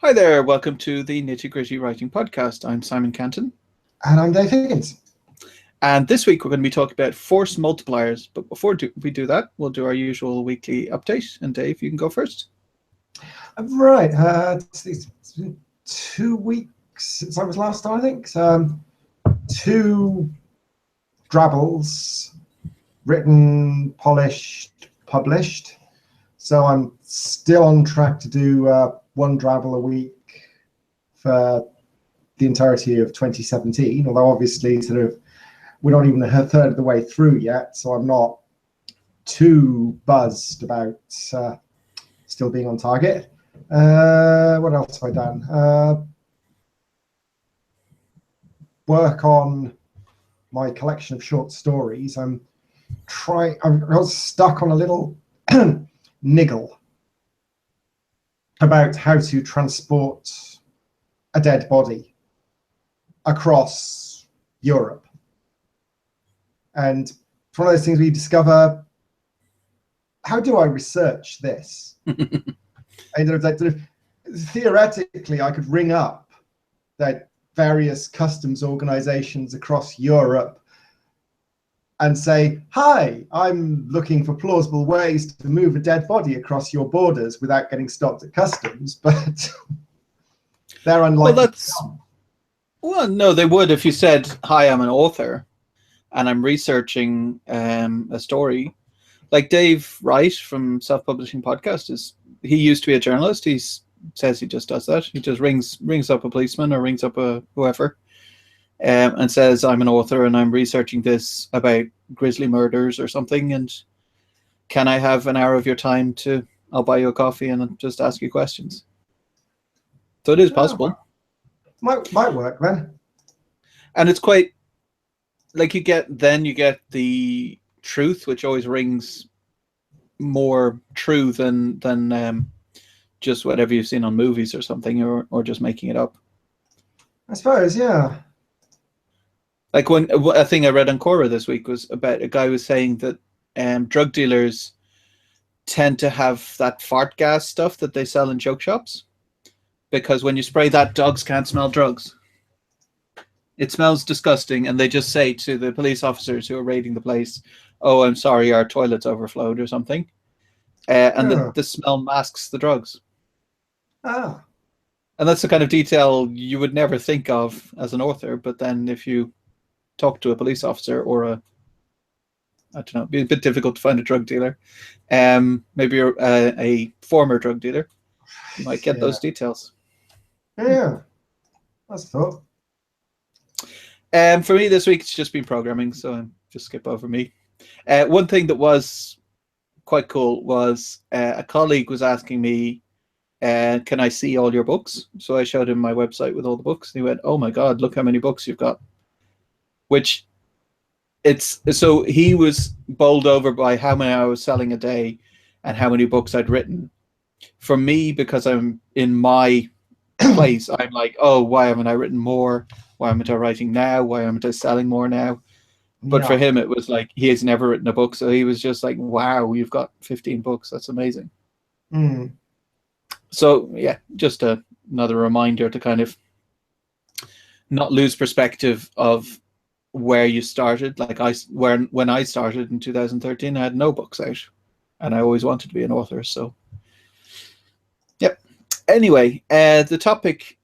Hi there, welcome to the Nitty Gritty Writing Podcast. I'm Simon Canton. And I'm Dave Higgins. And this week we're going to be talking about force multipliers. But before we do that, we'll do our usual weekly update. And Dave, you can go first. Right. It's been 2 weeks since I was last time, I think. Two drabbles, written, polished, published. So I'm still on track to do one drabble a week for the entirety of 2017, although obviously we're not even a third of the way through yet, so I'm not too buzzed about still being on target. What else have I done? Work on my collection of short stories. I was stuck on a little niggle about how to transport a dead body across Europe. And it's one of those things where you discover, how do I research this? And theoretically, I could ring up the various customs organizations across Europe and say, hi, I'm looking for plausible ways to move a dead body across your borders without getting stopped at customs, but they're unlikely. Well, no, they would if you said, hi, I'm an author and I'm researching a story. Like Dave Wright from Self-Publishing Podcast, he used to be a journalist. He says he just does that. He just rings up a policeman or rings up a whoever and says, I'm an author and I'm researching this about grisly murders or something, and can I have an hour of your time I'll buy you a coffee and just ask you questions. So it is possible. Might work then. And it's quite like you get the truth, which always rings more true than just whatever you've seen on movies or something, or just making it up. I suppose, yeah. Like a thing I read on Quora this week was about a guy was saying that drug dealers tend to have that fart gas stuff that they sell in joke shops, because when you spray that, dogs can't smell drugs. It smells disgusting, and they just say to the police officers who are raiding the place, oh, I'm sorry, our toilet's overflowed or something. And the smell masks the drugs. Ah. And that's the kind of detail you would never think of as an author, but then if you talk to a police officer or I don't know, it'd be a bit difficult to find a drug dealer. Maybe you're a former drug dealer. You might get those details. Yeah, that's thought. For me this week, it's just been programming, so just skip over me. One thing that was quite cool was a colleague was asking me, can I see all your books? So I showed him my website with all the books. And he went, oh my God, look how many books you've got. So he was bowled over by how many I was selling a day and how many books I'd written. For me, because I'm in my place, I'm like, oh, why haven't I written more? Why am I writing now? Why am I selling more now? But for him, it was like he has never written a book. So he was just like, wow, you've got 15 books. That's amazing. Mm. So, yeah, just another reminder to kind of not lose perspective of where you started. Like when I started in 2013, I had no books out and I always wanted to be an author. So, yep. Anyway, the topic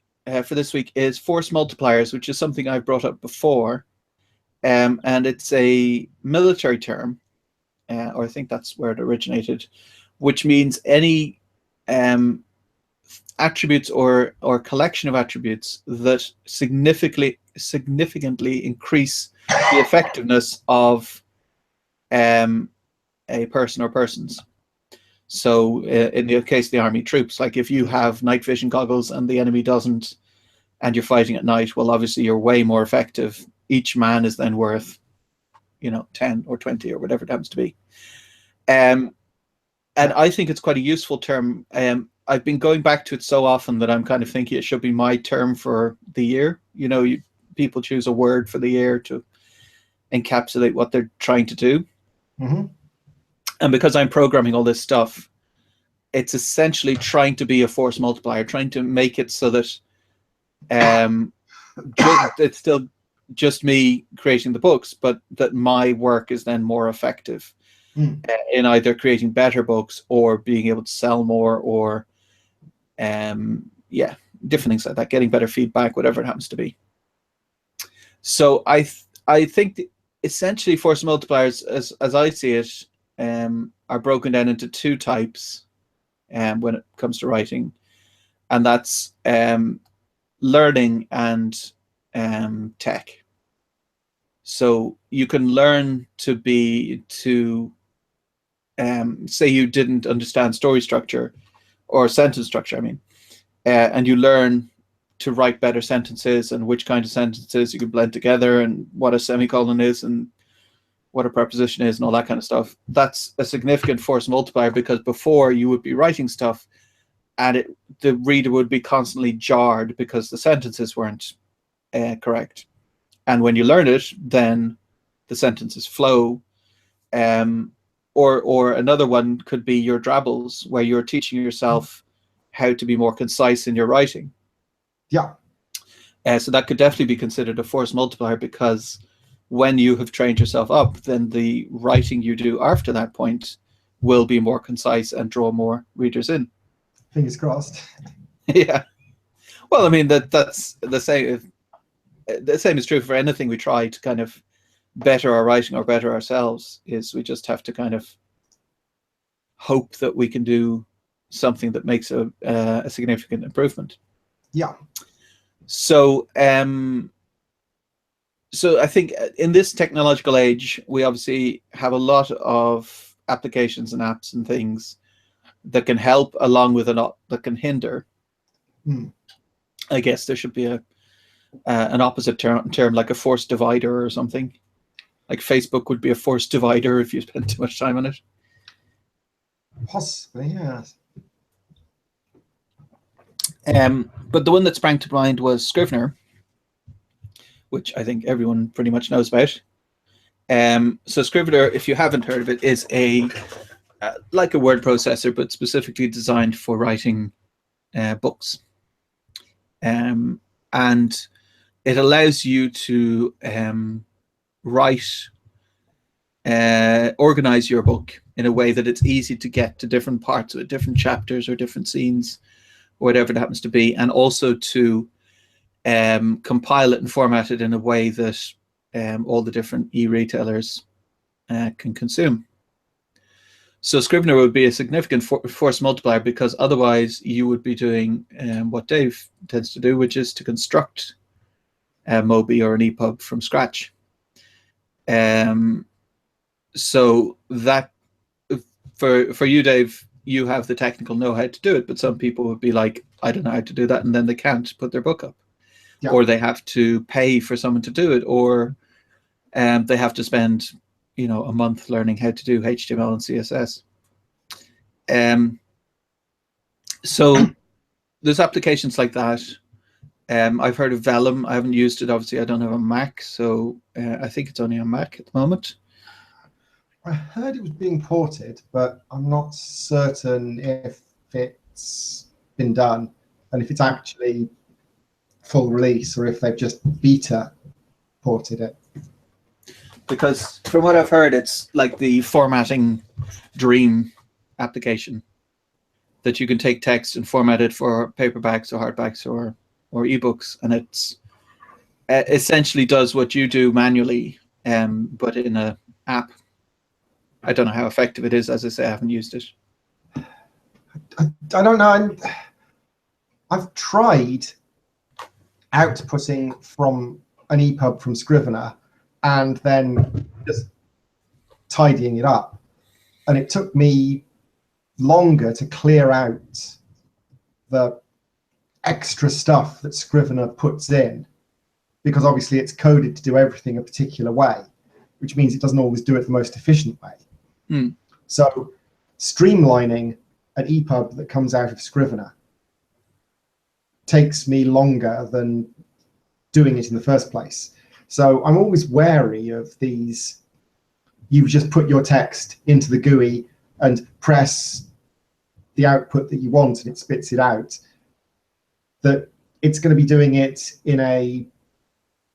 for this week is force multipliers, which is something I've brought up before. And it's a military term, or I think that's where it originated, which means any attributes or collection of attributes that significantly increase the effectiveness of a person or persons. So in the case of the army troops, like if you have night vision goggles and the enemy doesn't, and you're fighting at night, well, obviously you're way more effective. Each man is then worth, 10 or 20 or whatever it happens to be. And I think it's quite a useful term. I've been going back to it so often that I'm kind of thinking it should be my term for the year. People choose a word for the year to encapsulate what they're trying to do. Mm-hmm. And because I'm programming all this stuff, it's essentially trying to be a force multiplier, trying to make it so that it's still just me creating the books, but that my work is then more effective in either creating better books or being able to sell more, or different things like that, getting better feedback, whatever it happens to be. So I think essentially force multipliers, as I see it, are broken down into two types when it comes to writing, and that's learning and tech. So you can learn to say you didn't understand story structure or sentence structure, I mean, and you learn to write better sentences and which kind of sentences you can blend together and what a semicolon is and what a preposition is and all that kind of stuff. That's a significant force multiplier, because before you would be writing stuff and the reader would be constantly jarred because the sentences weren't correct. And when you learn it, then the sentences flow. Or another one could be your drabbles, where you're teaching yourself how to be more concise in your writing. Yeah. So that could definitely be considered a force multiplier, because when you have trained yourself up, then the writing you do after that point will be more concise and draw more readers in. Fingers crossed. Yeah. Well, I mean, that's the same. The same is true for anything we try to kind of better our writing or better ourselves. Is we just have to kind of hope that we can do something that makes a significant improvement. Yeah. So so I think in this technological age, we obviously have a lot of applications and apps and things that can help, along with a lot that can hinder. I guess there should be an opposite term, like a force divider or something. Like Facebook would be a force divider if you spend too much time on it. Possibly, yes. But the one that sprang to mind was Scrivener, which I think everyone pretty much knows about. So Scrivener, if you haven't heard of it, is like a word processor, but specifically designed for writing books. And it allows you to organize your book in a way that it's easy to get to different parts of it, different chapters or different scenes, or whatever it happens to be, and also to compile it and format it in a way that all the different e-retailers can consume. So Scrivener would be a significant force multiplier, because otherwise you would be doing what Dave tends to do, which is to construct a Mobi or an EPUB from scratch. So that for you, Dave, you have the technical know-how to do it, but some people would be like, I don't know how to do that, and then they can't put their book up. Yeah. Or they have to pay for someone to do it, or they have to spend a month learning how to do HTML and CSS. So there's applications like that. I've heard of Vellum. I haven't used it. Obviously, I don't have a Mac, so I think it's only on Mac at the moment. I heard it was being ported, but I'm not certain if it's been done and if it's actually full release, or if they've just beta ported it. Because from what I've heard, it's like the formatting dream application that you can take text and format it for paperbacks or hardbacks or ebooks, and it's essentially does what you do manually, but in an app. I don't know how effective it is. As I say, I haven't used it. I don't know. I've tried outputting from an EPUB from Scrivener and then just tidying it up. And it took me longer to clear out the extra stuff that Scrivener puts in, because obviously it's coded to do everything a particular way, which means it doesn't always do it the most efficient way. So streamlining an EPUB that comes out of Scrivener takes me longer than doing it in the first place. So I'm always wary of these, you just put your text into the GUI and press the output that you want and it spits it out, that it's going to be doing it in a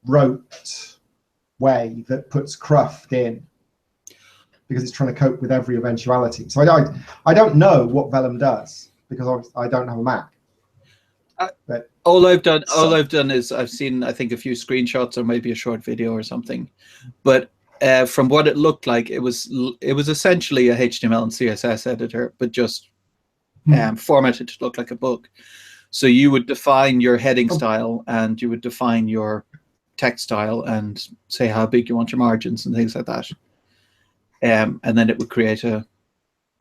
rote way that puts cruft in, because it's trying to cope with every eventuality. So I don't know what Vellum does, because I don't have a Mac. But all I've done is I've seen, I think, a few screenshots or maybe a short video or something, but from what it looked like, it was essentially a HTML and CSS editor, but just formatted to look like a book. So you would define your heading style, and you would define your text style, and say how big you want your margins and things like that. And then it would create an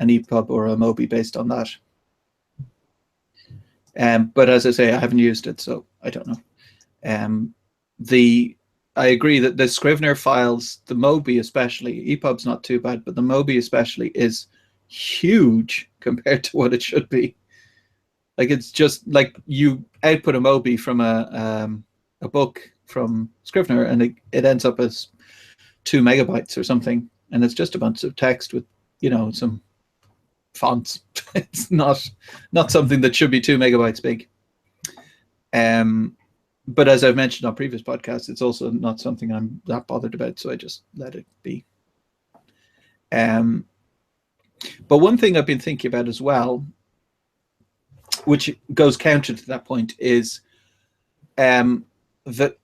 EPUB or a Mobi based on that. But as I say, I haven't used it, so I don't know. I agree that the Scrivener files, the Mobi especially, EPUB's not too bad, but the Mobi especially is huge compared to what it should be. Like, it's just like you output a Mobi from a book from Scrivener, and it ends up as 2 megabytes or something, and it's just a bunch of text with, you know, some fonts. It's not something that should be 2 megabytes big. But as I've mentioned on previous podcasts, it's also not something I'm that bothered about, so I just let it be. But one thing I've been thinking about as well, which goes counter to that point, is that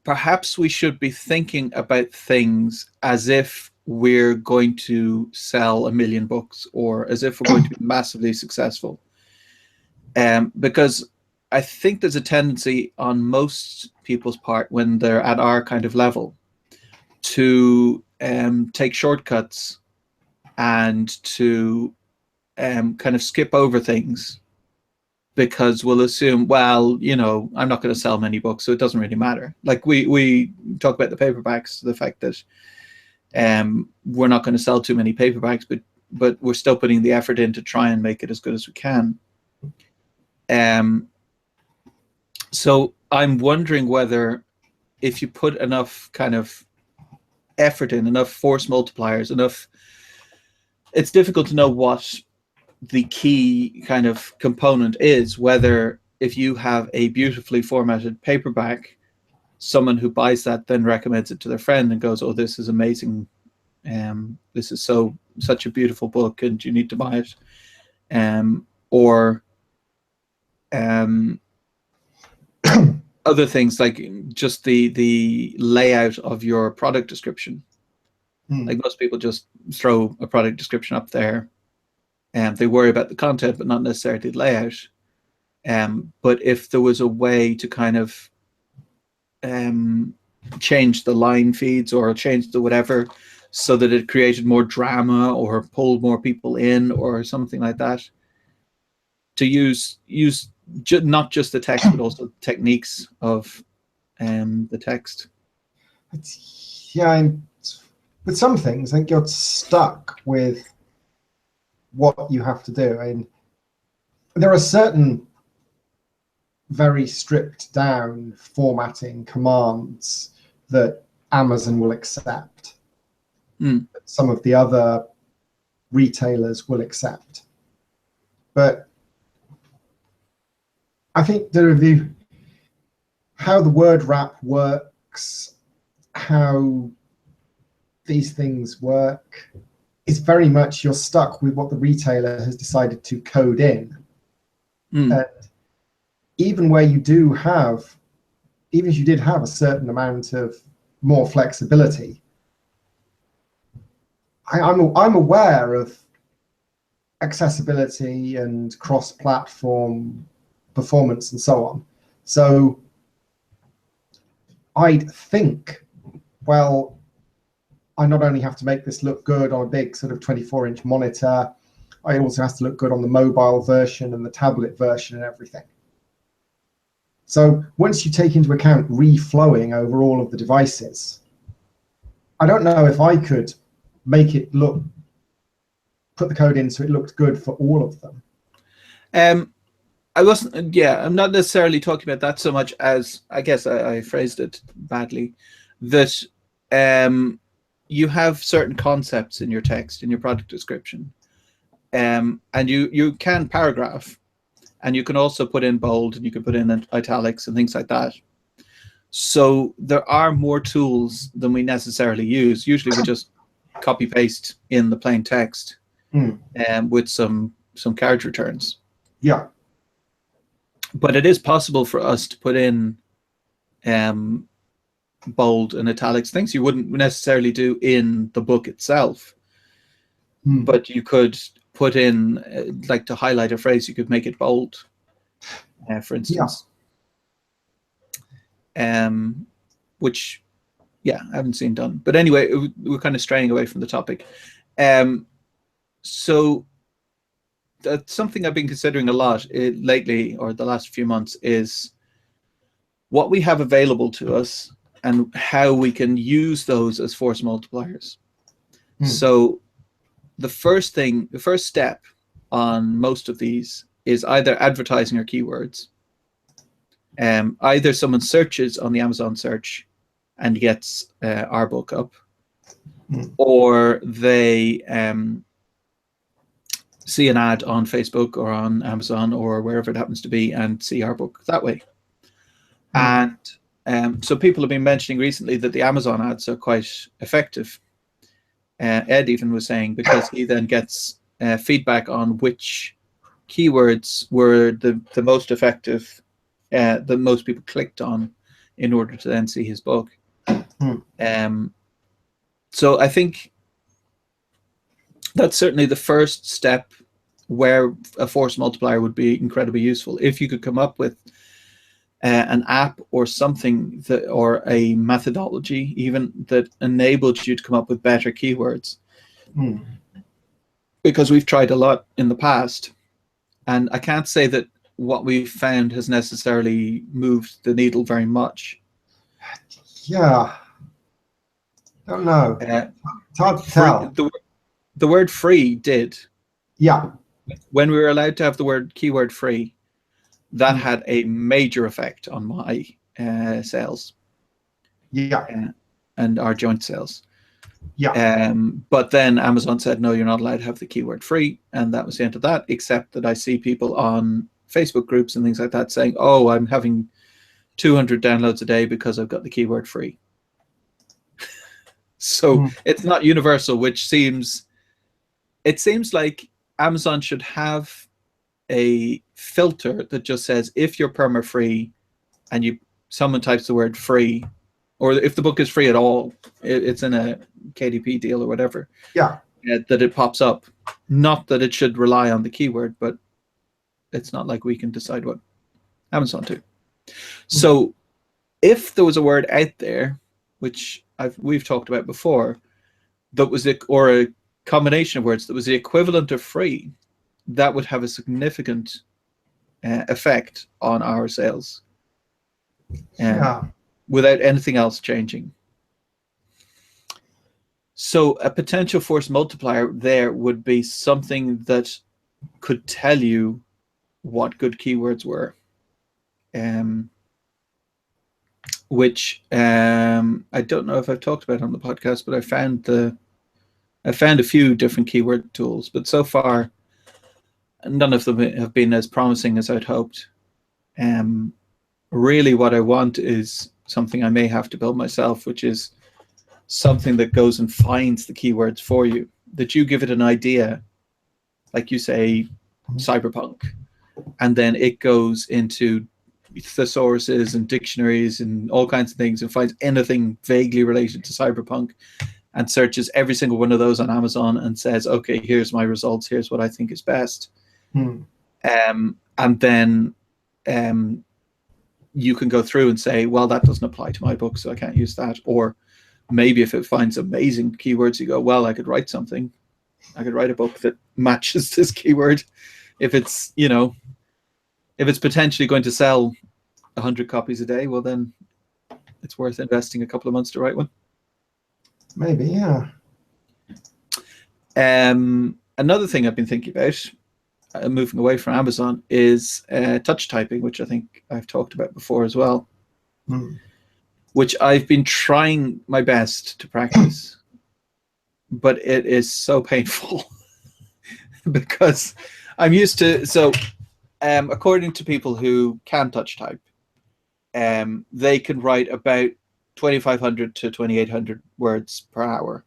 perhaps we should be thinking about things as if we're going to sell 1 million books, or as if we're going to be massively successful. Because I think there's a tendency on most people's part, when they're at our kind of level, to take shortcuts and to kind of skip over things, because we'll assume, well, you know, I'm not going to sell many books, so it doesn't really matter. Like we talk about the paperbacks, the fact that we're not going to sell too many paperbacks, but we're still putting the effort in to try and make it as good as we can. So I'm wondering whether, if you put enough kind of effort in, enough force multipliers, enough, it's difficult to know what the key kind of component is, whether if you have a beautifully formatted paperback, someone who buys that then recommends it to their friend and goes, oh, this is amazing. This is such a beautiful book and you need to buy it. Or other things, like just the layout of your product description. Like, most people just throw a product description up there, and they worry about the content but not necessarily the layout. But if there was a way to kind of change the line feeds or change the whatever, so that it created more drama or pulled more people in or something like that, to use not just the text but also techniques of the text. Yeah, with some things I think you're stuck with what you have to do. I mean, there are certain very stripped down formatting commands that Amazon will accept. Some of the other retailers will accept. But I think how the word wrap works, how these things work, is very much you're stuck with what the retailer has decided to code in. And even where you do have, even if you did have a certain amount of more flexibility, I'm aware of accessibility and cross-platform performance and so on. So I'd think, well, I not only have to make this look good on a big sort of 24-inch monitor, it also has to look good on the mobile version and the tablet version and everything. So once you take into account reflowing over all of the devices, I don't know if I could make it put the code in so it looked good for all of them. I'm not necessarily talking about that so much as, I guess I phrased it badly, that you have certain concepts in your text, in your product description, and you can paragraph, and you can also put in bold, and you can put in italics and things like that. So there are more tools than we necessarily use. Usually we just copy paste in the plain text with some carriage returns. Yeah. But it is possible for us to put in bold and italics, things you wouldn't necessarily do in the book itself. But you could put in, like, to highlight a phrase, you could make it bold, for instance. Which, I haven't seen done. But anyway, we're kind of straying away from the topic. So that's something I've been considering a lot lately, or the last few months, is what we have available to us and how we can use those as force multipliers. So the first step on most of these is either advertising or keywords. Either someone searches on the Amazon search and gets our book up, or they see an ad on Facebook or on Amazon or wherever it happens to be and see our book that way. And so people have been mentioning recently that the Amazon ads are quite effective. Ed even was saying, because he then gets feedback on which keywords were the most effective, that most people clicked on in order to then see his book. So I think that's certainly the first step where a force multiplier would be incredibly useful. If you could come up with an app or something or a methodology even that enabled you to come up with better keywords. Because we've tried a lot in the past, and I can't say that what we've found has necessarily moved the needle very much. Yeah. Don't know. It's hard to tell. The word free did. Yeah. When we were allowed to have the word keyword free, that had a major effect on my sales. Yeah. And our joint sales. Yeah. But then Amazon said, no, you're not allowed to have the keyword free. And that was the end of that, except that I see people on Facebook groups and things like that saying, oh, I'm having 200 downloads a day because I've got the keyword free. So it's not universal, which seems like Amazon should have a filter that just says, if you're perma free and someone types the word free, or if the book is free at all, it's in a KDP deal or whatever, that it pops up. Not that it should rely on the keyword, but it's not like we can decide what Amazon do. So if there was a word out there, which we've talked about before, that was or a combination of words that was the equivalent of free, that would have a significant effect on our sales, without anything else changing. So a potential force multiplier there would be something that could tell you what good keywords were, which I don't know if I've talked about on the podcast, but I found a few different keyword tools, but so far none of them have been as promising as I'd hoped. Really what I want is something I may have to build myself, which is something that goes and finds the keywords for you, that you give it an idea, like you say cyberpunk, and then it goes into thesauruses and dictionaries and all kinds of things and finds anything vaguely related to cyberpunk and searches every single one of those on Amazon and says, okay, here's my results, here's what I think is best. And then you can go through and say, well, that doesn't apply to my book, so I can't use that. Or maybe if it finds amazing keywords, you go, well, I could write something. I could write a book that matches this keyword. If it's, if it's potentially going to sell 100 copies a day, well, then it's worth investing a couple of months to write one. Maybe, yeah. Another thing I've been thinking about, moving away from Amazon, is touch typing, which I think I've talked about before as well, which I've been trying my best to practice, but it is so painful. because I'm used to. So, according to people who can touch type, they can write about 2,500 to 2,800 words per hour.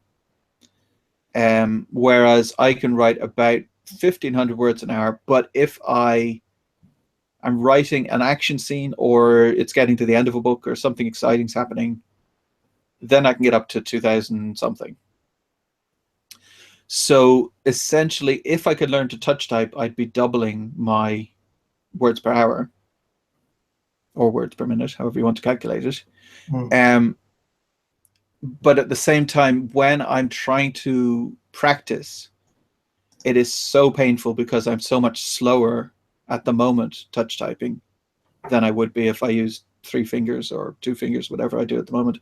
Whereas I can write about 1,500 words an hour. But if I'm writing an action scene, or it's getting to the end of a book, or something exciting's happening, then I can get up to 2,000 something. So essentially, if I could learn to touch type, I'd be doubling my words per hour, or words per minute, however you want to calculate it. But at the same time, when I'm trying to practice, it is so painful because I'm so much slower at the moment touch typing than I would be if I used 3 fingers or 2 fingers, whatever I do at the moment.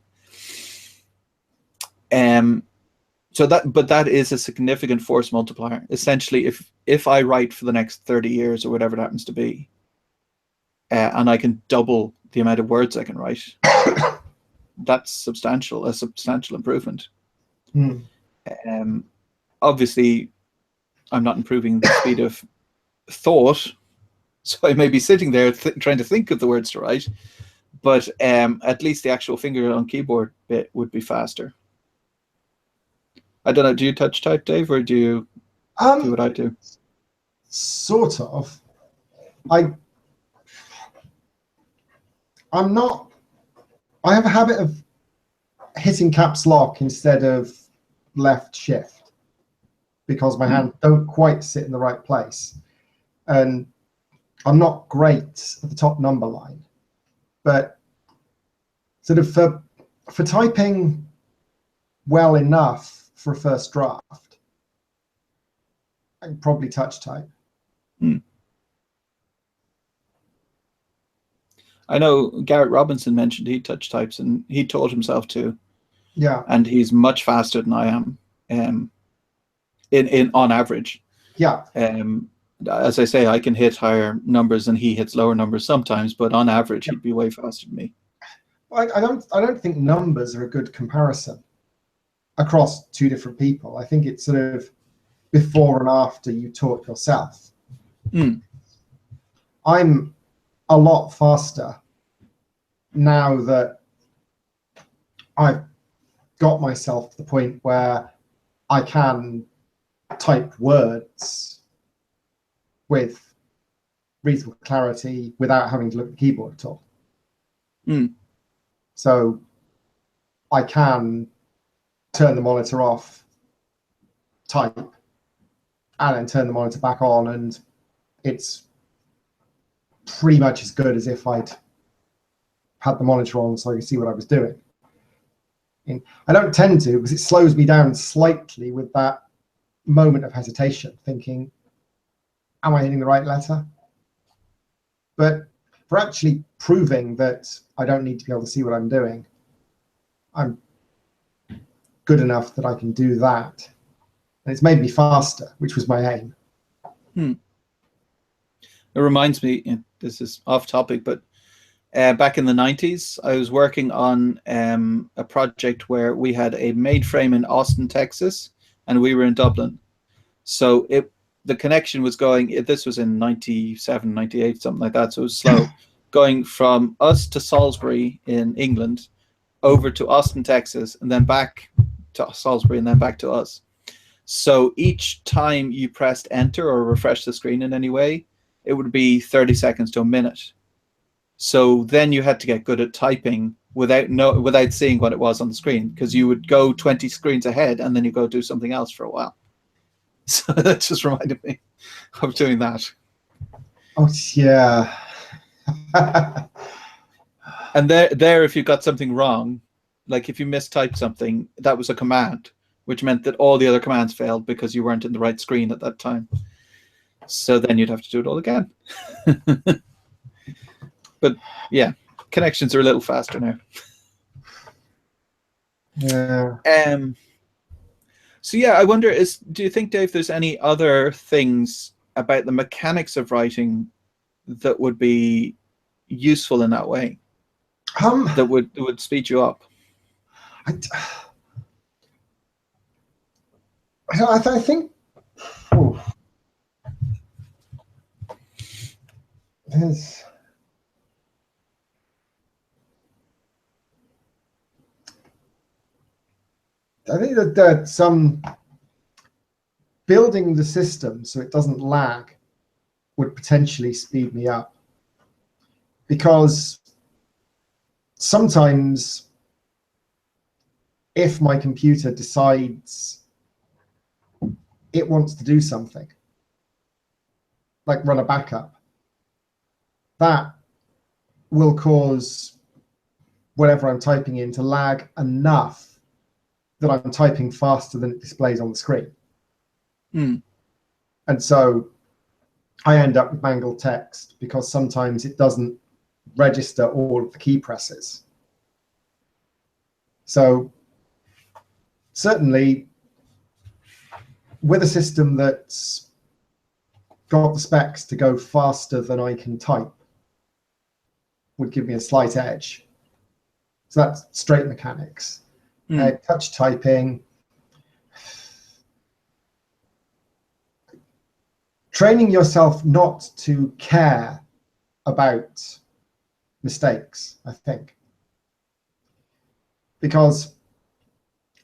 But that is a significant force multiplier. Essentially, if I write for the next 30 years or whatever it happens to be, and I can double the amount of words I can write, that's a substantial improvement. Obviously, I'm not improving the speed of thought, so I may be sitting there trying to think of the words to write, but at least the actual finger on keyboard bit would be faster. I don't know. Do you touch type, Dave, or do you do what I do? Sort of. I'm not. I have a habit of hitting caps lock instead of left shift because my hand don't quite sit in the right place, and I'm not great at the top number line. But sort of for typing well enough for a first draft, I can probably touch type. I know Garrett Robinson mentioned he touch types, and he taught himself to. Yeah. And he's much faster than I am, in on average. Yeah. As I say, I can hit higher numbers and he hits lower numbers sometimes, but on average, he'd be way faster than me. I don't think numbers are a good comparison across 2 different people. I think it's sort of before and after you taught yourself. I'm a lot faster now that I've got myself to the point where I can type words with reasonable clarity without having to look at the keyboard at all. So I can turn the monitor off, type, and then turn the monitor back on, and it's pretty much as good as if I'd had the monitor on so I could see what I was doing. And I don't tend to, because it slows me down slightly with that moment of hesitation, thinking, am I hitting the right letter? But for actually proving that I don't need to be able to see what I'm doing, I'm good enough that I can do that. And it's made me faster, which was my aim. It reminds me, this is off topic, but back in the 90s, I was working on a project where we had a mainframe in Austin, Texas, and we were in Dublin. So the connection was going, this was in 97, 98, something like that, so it was slow, going from us to Salisbury in England, over to Austin, Texas, and then back to Salisbury, and then back to us. So each time you pressed enter or refresh the screen in any way, it would be 30 seconds to a minute. So then you had to get good at typing without seeing what it was on the screen, because you would go 20 screens ahead and then you go do something else for a while. So that just reminded me of doing that. Oh, yeah. And there, if you got something wrong, like if you mistyped something, that was a command, which meant that all the other commands failed because you weren't in the right screen at that time. So then you'd have to do it all again. But yeah, connections are a little faster now. Yeah. So yeah, I wonder, do you think, Dave, there's any other things about the mechanics of writing that would be useful in that way? That would speed you up? I think I think that some building the system so it doesn't lag would potentially speed me up, because sometimes if my computer decides it wants to do something, like run a backup, that will cause whatever I'm typing in to lag enough that I'm typing faster than it displays on the screen. Mm. And so I end up with mangled text because sometimes it doesn't register all of the key presses. So certainly with a system that's got the specs to go faster than I can type would give me a slight edge. So that's straight mechanics. Touch typing. Training yourself not to care about mistakes, I think. Because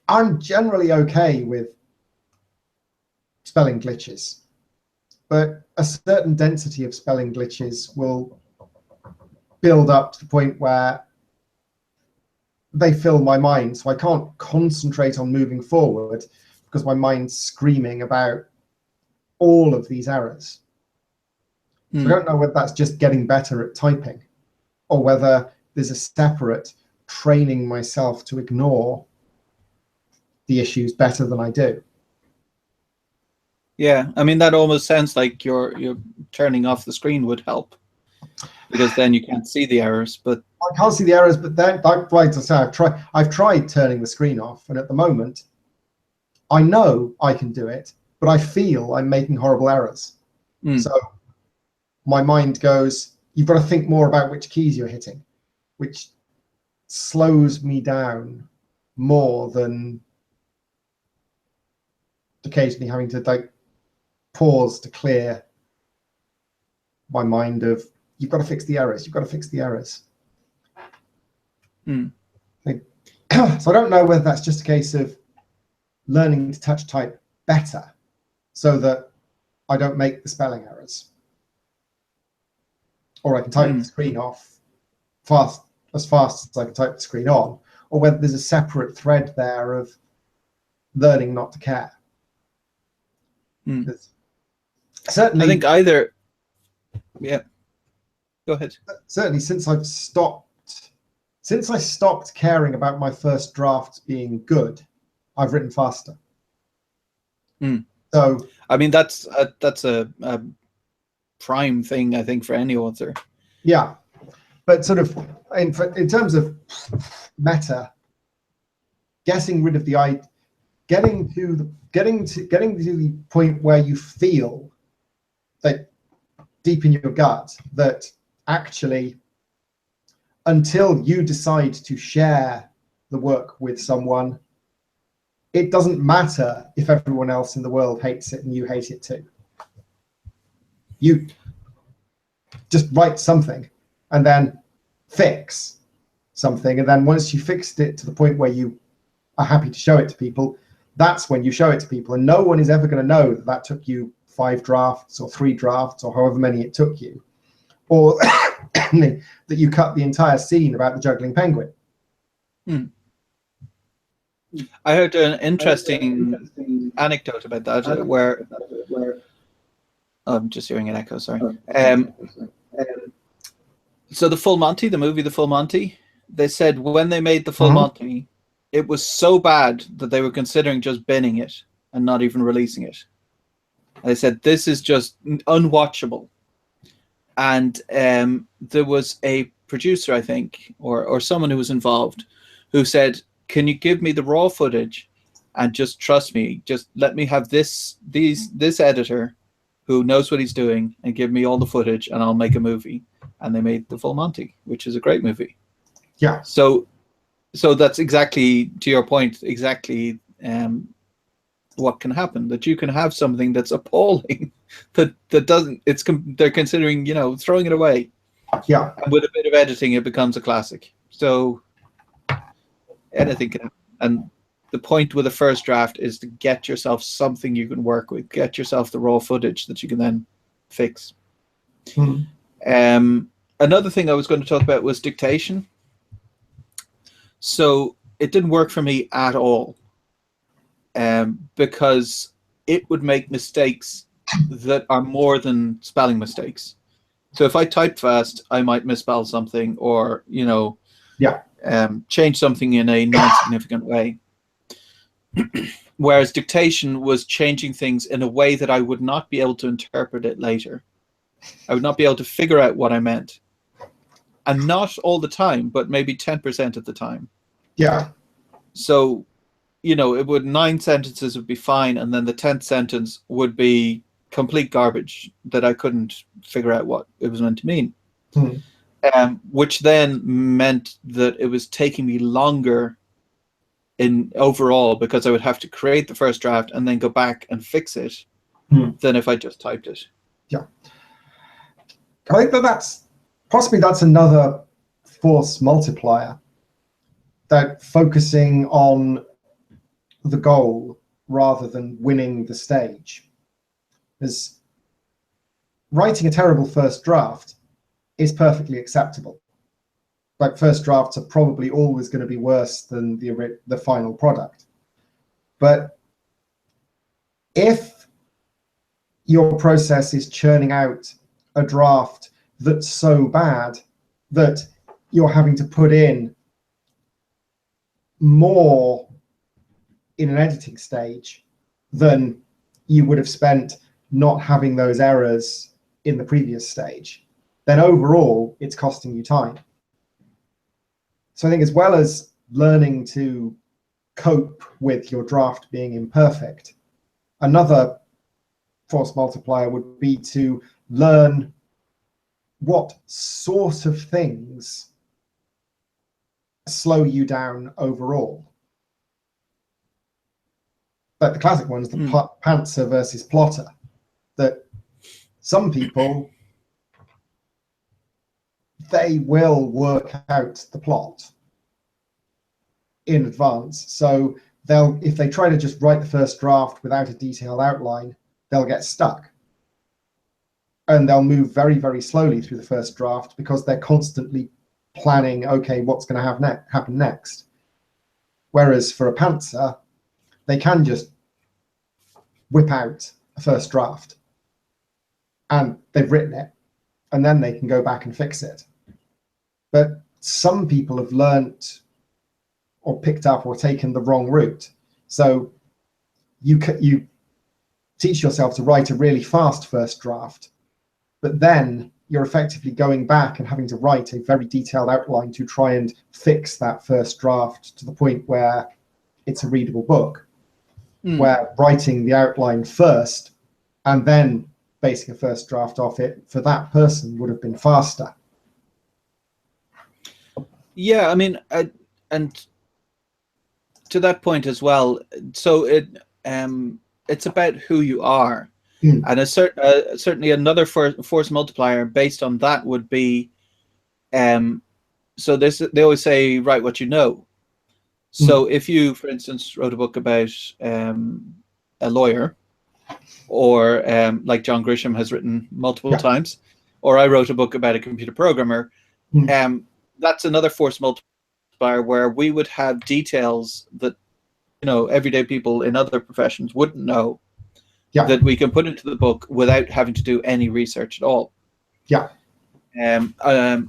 I'm generally okay with spelling glitches, but a certain density of spelling glitches will build up to the point where they fill my mind, so I can't concentrate on moving forward because my mind's screaming about all of these errors. So I don't know whether that's just getting better at typing or whether there's a separate training myself to ignore the issues better than I do. Yeah, I mean, that almost sounds like your turning off the screen would help, because then you can't see the errors. But I can't see the errors, but then, like I say, I've tried turning the screen off, and at the moment, I know I can do it, but I feel I'm making horrible errors. So my mind goes, you've got to think more about which keys you're hitting, which slows me down more than occasionally having to like pause to clear my mind of, you've got to fix the errors, you've got to fix the errors. So I don't know whether that's just a case of learning to touch type better so that I don't make the spelling errors, or I can type the screen off as fast as I can type the screen on, or whether there's a separate thread there of learning not to care. Certainly, I think either. Yeah, go ahead. Certainly, since I stopped caring about my first drafts being good, I've written faster. So I mean, that's a prime thing, I think, for any author. Yeah, but sort of in terms of meta, getting rid of the getting to the point where you feel that deep in your gut that actually, until you decide to share the work with someone, it doesn't matter if everyone else in the world hates it and you hate it too. You just write something and then fix something, and then once you fixed it to the point where you are happy to show it to people, that's when you show it to people, and no one is ever going to know that that took you 5 drafts or 3 drafts or however many it took you, or that you cut the entire scene about the juggling penguin. I heard an interesting anecdote about that, where I'm just hearing an echo, sorry. So the Full Monty, the movie The Full Monty, they said when they made The Full Monty, it was so bad that they were considering just binning it and not even releasing it. They said, this is just unwatchable. And there was a producer, I think, or someone who was involved, who said, can you give me the raw footage and just trust me, just let me have this editor who knows what he's doing and give me all the footage and I'll make a movie. And they made The Full Monty, which is a great movie. Yeah. So that's exactly, to your point, exactly what can happen, that you can have something that's appalling, that doesn't, they're considering, throwing it away. Yeah. And with a bit of editing, it becomes a classic. So anything can happen. And the point with a first draft is to get yourself something you can work with, get yourself the raw footage that you can then fix. Another thing I was going to talk about was dictation. So it didn't work for me at all, because it would make mistakes that are more than spelling mistakes. So if I type fast, I might misspell something, or change something in a non-significant way. Whereas dictation was changing things in a way that I would not be able to interpret it later. I would not be able to figure out what I meant. And not all the time, but maybe 10% of the time. Yeah. So, it would 9 sentences would be fine, and then the 10th sentence would be complete garbage that I couldn't figure out what it was meant to mean. Which then meant that it was taking me longer in overall, because I would have to create the first draft and then go back and fix it than if I just typed it. Yeah. I think that's another force multiplier, that focusing on the goal rather than winning the stage. Because writing a terrible first draft is perfectly acceptable. Like, first drafts are probably always going to be worse than the final product. But if your process is churning out a draft that's so bad that you're having to put in more in an editing stage than you would have spent not having those errors in the previous stage, then overall it's costing you time. So I think, as well as learning to cope with your draft being imperfect, another force multiplier would be to learn what sort of things slow you down overall. Like the classic ones, the pantser versus plotter, that some people, they will work out the plot in advance. So if they try to just write the first draft without a detailed outline, they'll get stuck. And they'll move very, very slowly through the first draft because they're constantly planning, okay, what's going to happen next. Whereas for a pantser, they can just whip out a first draft and they've written it, and then they can go back and fix it. But some people have learnt or picked up or taken the wrong route. So you teach yourself to write a really fast first draft, but then you're effectively going back and having to write a very detailed outline to try and fix that first draft to the point where it's a readable book, where writing the outline first and then basing a first draft off it for that person would have been faster. Yeah, I mean, and to that point as well, so it's about who you are. And certainly another force multiplier based on that would be, so they always say, write what you know. So if you, for instance, wrote a book about a lawyer, or like John Grisham has written multiple times, or I wrote a book about a computer programmer, that's another force multiplier where we would have details that everyday people in other professions wouldn't know, that we can put into the book without having to do any research at all.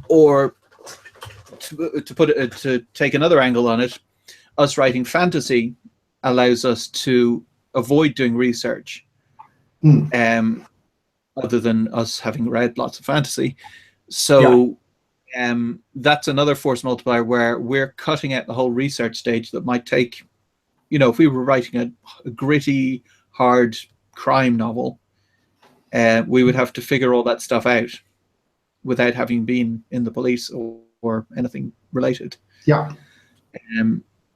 Or to take another angle on it, us writing fantasy allows us to avoid doing research, other than us having read lots of fantasy. So that's another force multiplier where we're cutting out the whole research stage that might take, if we were writing a gritty, hard crime novel, we would have to figure all that stuff out without having been in the police or anything related.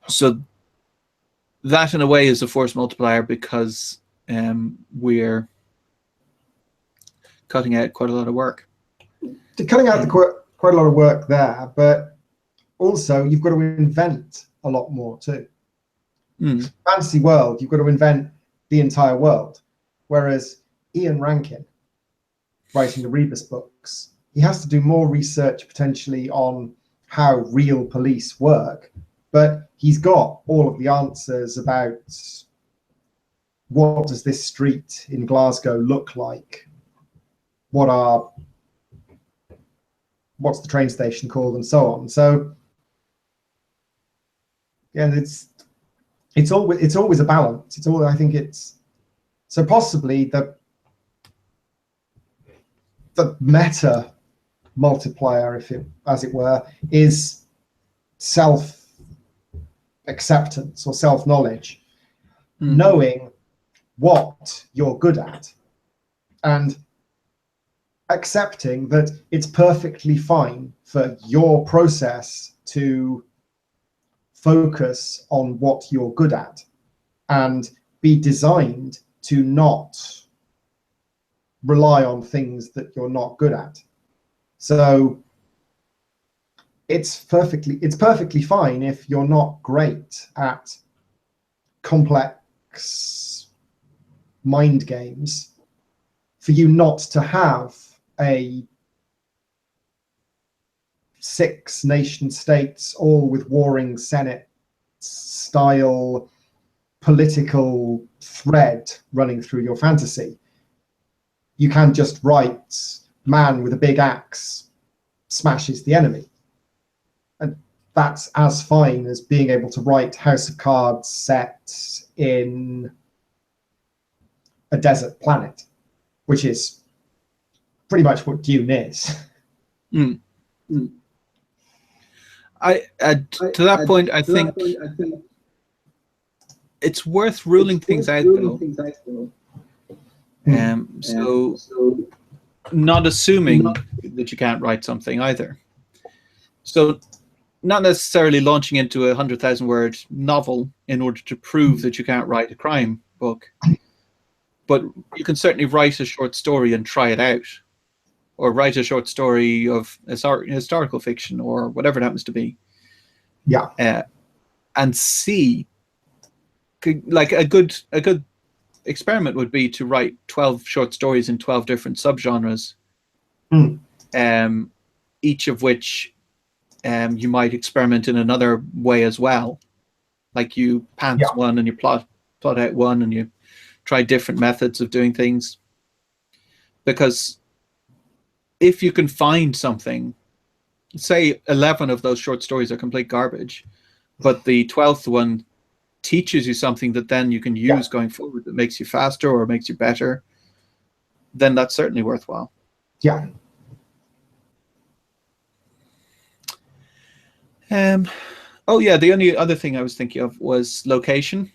So that in a way is a force multiplier because we're cutting out quite a lot of work. Cutting out quite a lot of work there, but also you've got to invent a lot more too. Fantasy world, you've got to invent the entire world. Whereas Ian Rankin, writing the Rebus books, he has to do more research potentially on how real police work, but he's got all of the answers about what does this street in Glasgow look like, what's the train station called, and so on. So yeah, it's always a balance. I think it's so possibly the meta multiplier, as it were, is self-acceptance or self-knowledge, knowing what you're good at and accepting that it's perfectly fine for your process to focus on what you're good at and be designed to not rely on things that you're not good at. So it's perfectly fine if you're not great at complex mind games for you not to have a 6 nation states, all with warring Senate style political thread running through your fantasy. You can just write man with a big axe smashes the enemy. And that's as fine as being able to write House of Cards set in a desert planet, which is pretty much what Dune is. To that point, I think it's worth ruling things out, though. So not assuming that you can't write something either. So not necessarily launching into a 100,000-word novel in order to prove that you can't write a crime book, but you can certainly write a short story and try it out, or write a short story of historical fiction or whatever it happens to be. Yeah. And see, like a good experiment would be to write 12 short stories in 12 different subgenres, each of which you might experiment in another way as well. Like you pants one and you plot out one and you try different methods of doing things. Because if you can find something, say 11 of those short stories are complete garbage, but the 12th one teaches you something that then you can use going forward that makes you faster or makes you better, then that's certainly worthwhile. Yeah. The only other thing I was thinking of was location,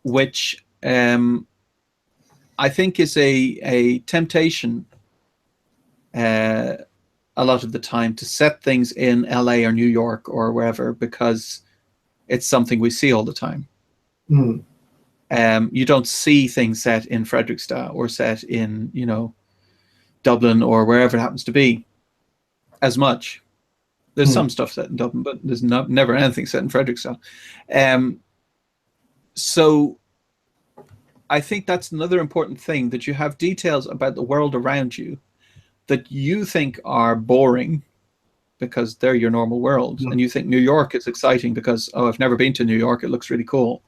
which I think is a temptation a lot of the time to set things in LA or New York or wherever, because it's something we see all the time. You don't see things set in Fredrikstad or set in, Dublin or wherever it happens to be as much. There's some stuff set in Dublin, but there's never anything set in Fredrikstad. So I think that's another important thing, that you have details about the world around you that you think are boring because they're your normal world. And you think New York is exciting because, I've never been to New York, it looks really cool.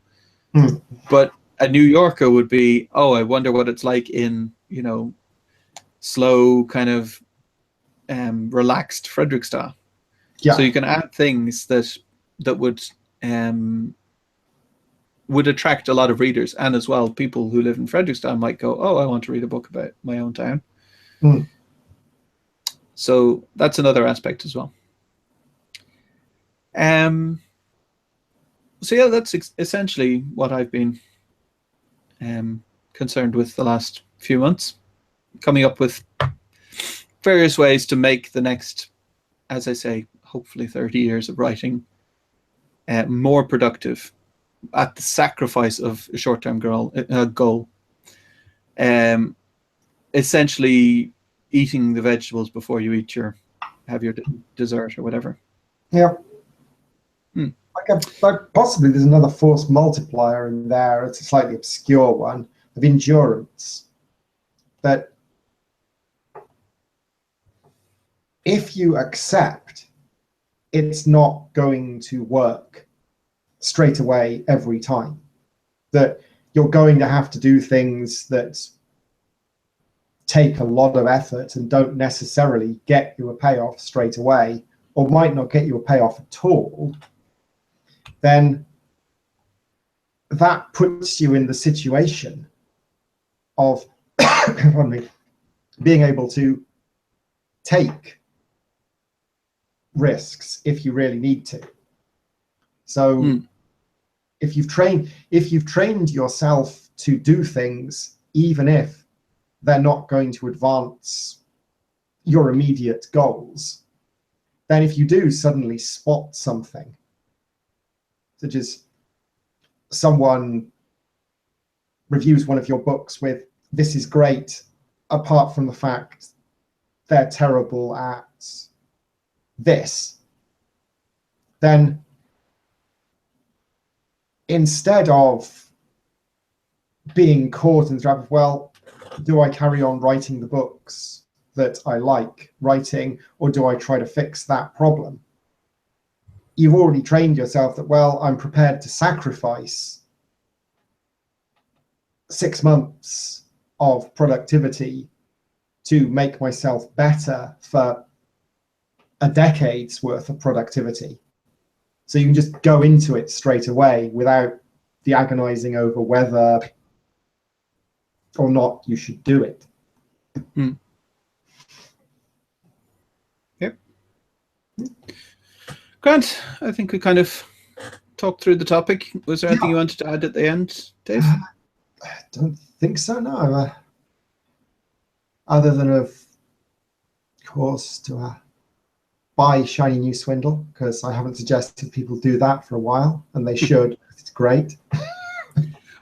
But a New Yorker would be, I wonder what it's like in, slow kind of relaxed Fredrikstad. So you can add things that would attract a lot of readers, and as well people who live in Fredrikstad might go, I want to read a book about my own town. So that's another aspect as well. So that's essentially what I've been concerned with the last few months, coming up with various ways to make the next, as I say, hopefully 30 years of writing more productive at the sacrifice of a short-term goal. Essentially eating the vegetables before you have your dessert or whatever. Yeah. Hmm. Like possibly there's another force multiplier in there. It's a slightly obscure one of endurance. That if you accept it's not going to work straight away every time, that you're going to have to do things that take a lot of effort and don't necessarily get you a payoff straight away, or might not get you a payoff at all, then that puts you in the situation of pardon me, being able to take risks if you really need to. So if you've trained yourself to do things, even if they're not going to advance your immediate goals, then if you do suddenly spot something, such as someone reviews one of your books with, "This is great, apart from the fact they're terrible at this," then instead of being caught in the trap of, well, do I carry on writing the books that I like writing, or do I try to fix that problem? You've already trained yourself that, well, I'm prepared to sacrifice 6 months of productivity to make myself better for a decade's worth of productivity. So you can just go into it straight away without the agonizing over whether or not you should do it. Yep. Grant, I think we kind of talked through the topic. Was there anything you wanted to add at the end, Dave? I don't think so, no. Other than, of course, to buy Shiny New Swindle, because I haven't suggested people do that for a while, and they should. It's great.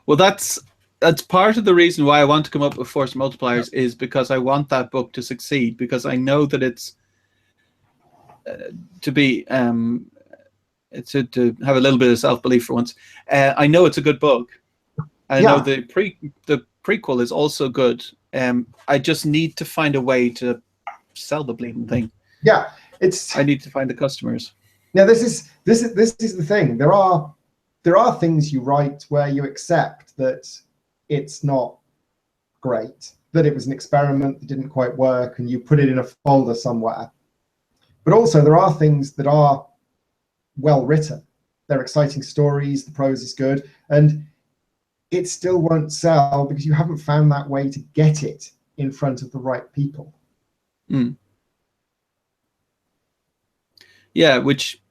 Well, that's part of the reason why I want to come up with Force Multipliers, is because I want that book to succeed, because I know that it's to have a little bit of self-belief for once. I know it's a good book. I know the prequel is also good. I just need to find a way to sell the bleeding thing. Yeah, I need to find the customers. Now this is the thing. There are things you write where you accept that it's not great, that it was an experiment that didn't quite work, and you put it in a folder somewhere. But also there are things that are well written. They're exciting stories, the prose is good, and it still won't sell because you haven't found that way to get it in front of the right people. Yeah, which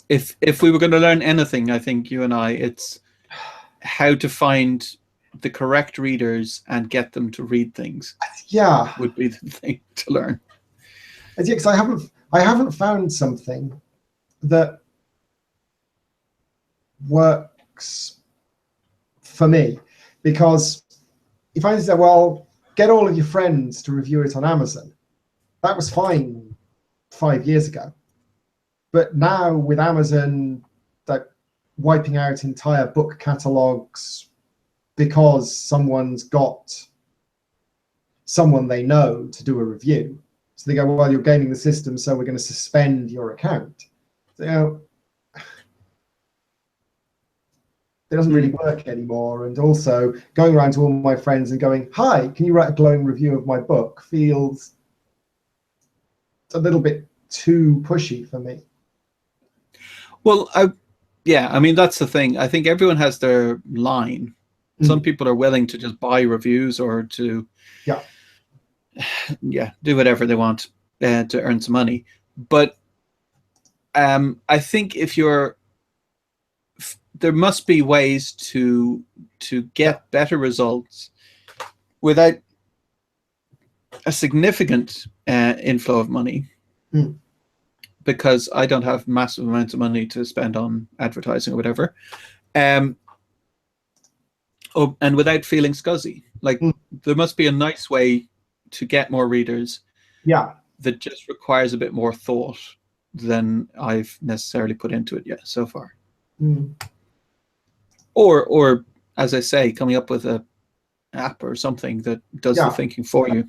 if we were going to learn anything, I think you and I, it's how to find the correct readers and get them to read things. Yeah, would be the thing to learn. Yeah, because I haven't found something that works for me, because if I say, well, get all of your friends to review it on Amazon, that was fine 5 years ago. But now with Amazon wiping out entire book catalogs because someone's got someone they know to do a review, so they go, well, you're gaming the system, so we're going to suspend your account. So, you know, it doesn't really work anymore. And also going around to all my friends and going, hi, can you write a glowing review of my book, feels a little bit too pushy for me. Well, I mean, that's the thing. I think everyone has their line. Some people are willing to just buy reviews or to do whatever they want to earn some money. But I think there must be ways to get better results without a significant inflow of money, because I don't have massive amounts of money to spend on advertising or whatever. Oh, and without feeling scuzzy. Like there must be a nice way to get more readers. Yeah. That just requires a bit more thought than I've necessarily put into it yet so far. Or as I say, coming up with a app or something that does the thinking for you.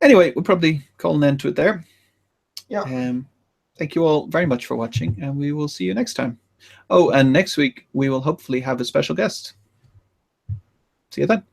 Anyway, we'll probably call an end to it there. Yeah. Thank you all very much for watching, and we will see you next time. Oh, and next week we will hopefully have a special guest. See you then.